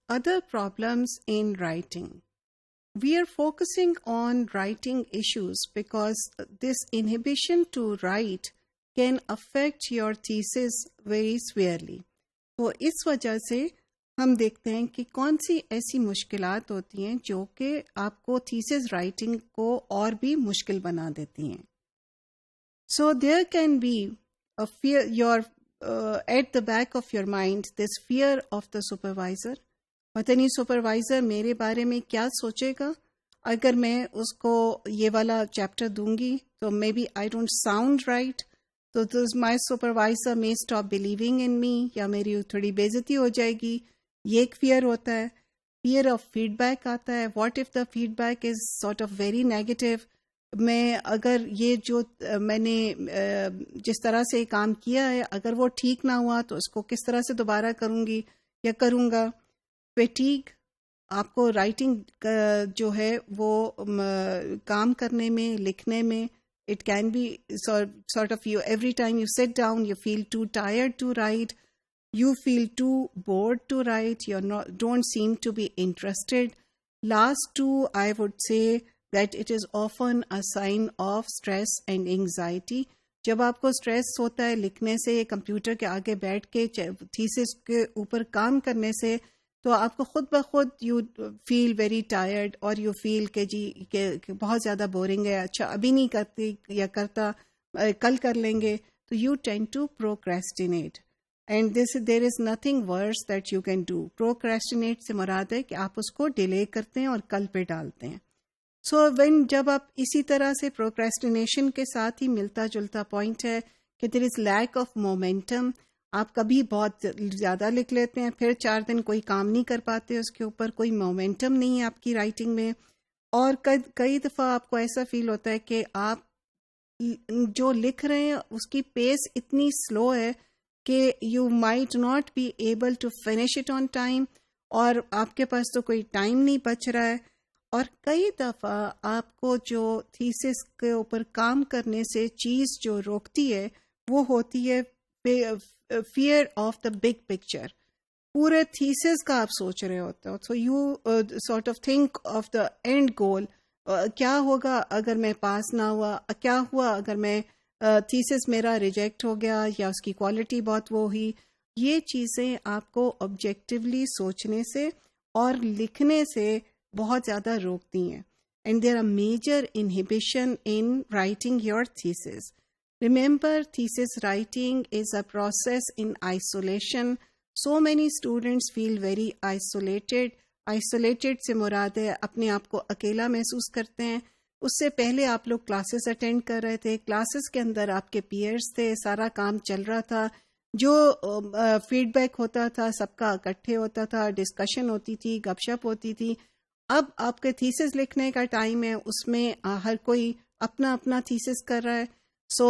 other problems in writing. We are focusing on writing issues because this inhibition to write can affect your thesis very severely. تو اس وجہ سے ہم دیکھتے ہیں کہ کون سی ایسی مشکلات ہوتی ہیں جو کہ آپ کو تھیسس رائٹنگ کو اور بھی مشکل بنا دیتی ہیں. So there can be a fear, at the back of your mind, this fear of the supervisor. پتہ نہیں سپروائزر میرے بارے میں کیا سوچے گا اگر میں اس کو یہ والا چیپٹر دوں گی تو maybe I don't sound right, تو my supervisor may stop believing in me, یا میری تھوڑی بے عزتی ہو جائے گی. یہ ایک فیئر ہوتا ہے. فیئر آف فیڈ بیک آتا ہے. What if the feedback is sort of very negative. میں اگر یہ جو میں نے جس طرح سے کام کیا ہے اگر وہ ٹھیک نہ ہوا تو اس کو کس طرح سے دوبارہ کروں گی یا کروں گا. فیٹیگ، آپ کو رائٹنگ جو ہے وہ کام کرنے میں، لکھنے میں، it can be sort of you every time you sit down you feel too tired to write, you feel too bored to write, you don't seem to be interested. Last too I would say that it is often a sign of stress and anxiety. جب آپ کو stress ہوتا ہے لکھنے سے، computer کے آگے بیٹھ کے تھیسس کے اوپر کام کرنے سے، تو آپ کو خود بخود یو فیل ویری ٹائرڈ، اور یو فیل کہ جی کہ بہت زیادہ بورنگ ہے، اچھا ابھی نہیں کرتی یا کرتا، کل کر لیں گے. تو you tend to procrastinate, and there is nothing worse that you can do. Procrastinate سے مراد ہے کہ آپ اس کو ڈیلے کرتے ہیں اور کل پہ ڈالتے ہیں. سو جب آپ اسی طرح سے پروکریسٹینیشن کے ساتھ ہی ملتا جلتا پوائنٹ ہے کہ دیر از لیک آف مومنٹم. آپ کبھی بہت زیادہ لکھ لیتے ہیں، پھر 4 دن کوئی کام نہیں کر پاتے اس کے اوپر، کوئی مومنٹم نہیں ہے آپ کی رائٹنگ میں. اور کئی دفعہ آپ کو ایسا فیل ہوتا ہے کہ آپ جو لکھ رہے ہیں اس کی پیس اتنی سلو ہے کہ you might not be able to finish it on time, اور آپ کے پاس تو کوئی ٹائم نہیں بچ رہا ہے. اور کئی دفعہ آپ کو جو تھیسس کے اوپر کام کرنے سے چیز جو روکتی ہے وہ ہوتی ہے fear of the big picture. پورے تھیسس کا آپ سوچ رہے ہوتے ہو، so you sort of think of the end goal. کیا ہوگا اگر میں پاس نہ ہوا، کیا ہوا اگر میں تھیسس میرا ریجیکٹ ہو گیا یا اس کی کوالٹی بہت وہ ہوئی. یہ چیزیں آپ کو آبجیکٹیولی سوچنے سے اور لکھنے سے بہت زیادہ روکتی ہیں. And there are major inhibition in writing your thesis. Remember, thesis writing is a process in isolation. So many students feel very isolated. Isolated سے مراد ہے اپنے آپ کو اکیلا محسوس کرتے ہیں. اس سے پہلے آپ لوگ کلاسز اٹینڈ کر رہے تھے، کلاسز کے اندر آپ کے پیئرس تھے، سارا کام چل رہا تھا، جو فیڈ بیک ہوتا تھا سب کا اکٹھے ہوتا تھا، ڈسکشن ہوتی تھی، گپ شپ ہوتی تھی. اب آپ کے تھیسس لکھنے کا ٹائم ہے، اس میں ہر کوئی اپنا اپنا تھیسس کر رہا ہے. سو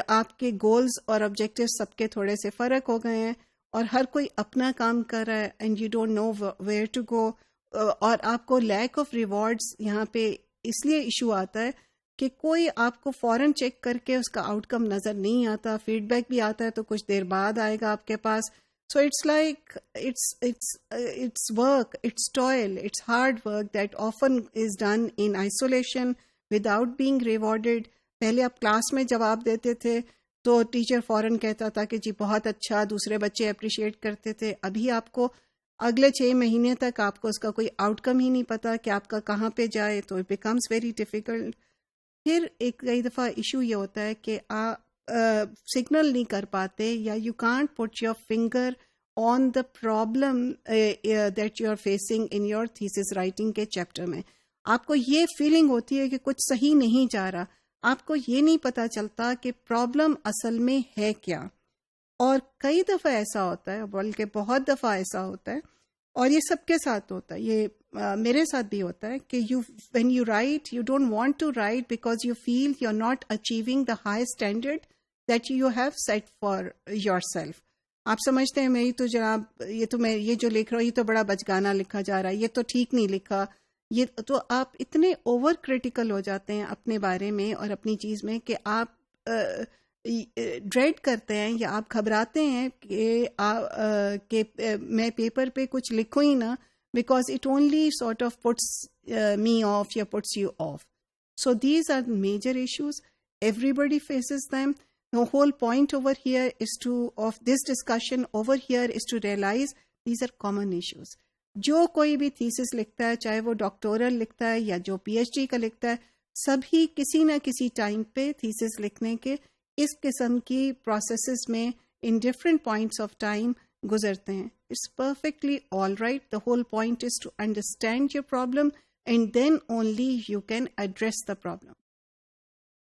آپ کے گولز اور آبجیکٹیو سب کے تھوڑے سے فرق ہو گئے ہیں، اور ہر کوئی اپنا کام کر رہا ہے، and you don't know where to go. اور آپ کو لیک آف ریوارڈس یہاں پہ اس لیے ایشو آتا ہے کہ کوئی آپ کو فوراً چیک کر کے اس کا آؤٹ کم نظر نہیں آتا. فیڈ بیک بھی آتا ہے تو کچھ دیر بعد آئے گا آپ کے پاس. So it's like it's work, it's toil, it's hard work that often is done in isolation without being rewarded. پہلے آپ کلاس میں جواب دیتے تھے تو ٹیچر فوراً کہتا تھا کہ جی بہت اچھا، دوسرے بچے اپریشیٹ کرتے تھے. ابھی آپ کو اگلے 6 مہینے تک آپ کو اس کا کوئی آؤٹ کم ہی نہیں پتا کہ آپ کا کہاں پہ جائے، تو اٹ بیکمس ویری ڈیفیکلٹ. پھر کئی دفعہ ایشو یہ ہوتا ہے کہ آپ سگنل نہیں کر پاتے، یا you can't put your finger on the problem that you are facing in your thesis writing کے چیپٹر میں. آپ کو یہ فیلنگ ہوتی ہے کہ کچھ صحیح نہیں جا رہا، آپ کو یہ نہیں پتا چلتا کہ پرابلم اصل میں ہے کیا. اور کئی دفعہ ایسا ہوتا ہے، بلکہ بہت دفعہ ایسا ہوتا ہے، اور یہ سب کے ساتھ ہوتا ہے، یہ میرے ساتھ بھی ہوتا ہے کہ when you write you don't want to write because you feel you're not achieving the high standard that you have set for yourself. آپ سمجھتے ہیں میری تو جناب یہ جو لکھ رہا ہوں یہ تو بڑا بچگانا لکھا جا رہا ہے، یہ تو ٹھیک نہیں لکھا. یہ تو آپ اتنے اوور کریٹیکل ہو جاتے ہیں اپنے بارے میں اور اپنی چیز میں کہ آپ ڈریڈ کرتے ہیں یا آپ گھبراتے ہیں کہ میں پیپر پہ کچھ لکھوں ہی نہ, because it only sort of puts me off یا puts you off. So these are major issues. Everybody faces them. The whole point over here of this discussion over here is to realize these are common issues. جو کوئی بھی thesis لکھتا ہے, چاہے وہ doctoral لکھتا ہے یا جو پی ایچ ڈی کا لکھتا ہے, سبھی کسی نہ کسی ٹائم پہ تھیسس لکھنے کے اس قسم کی پروسیسز میں in different points of time گزرتے ہیں. It's perfectly all right. The whole point is to understand your problem and then only you can address the problem.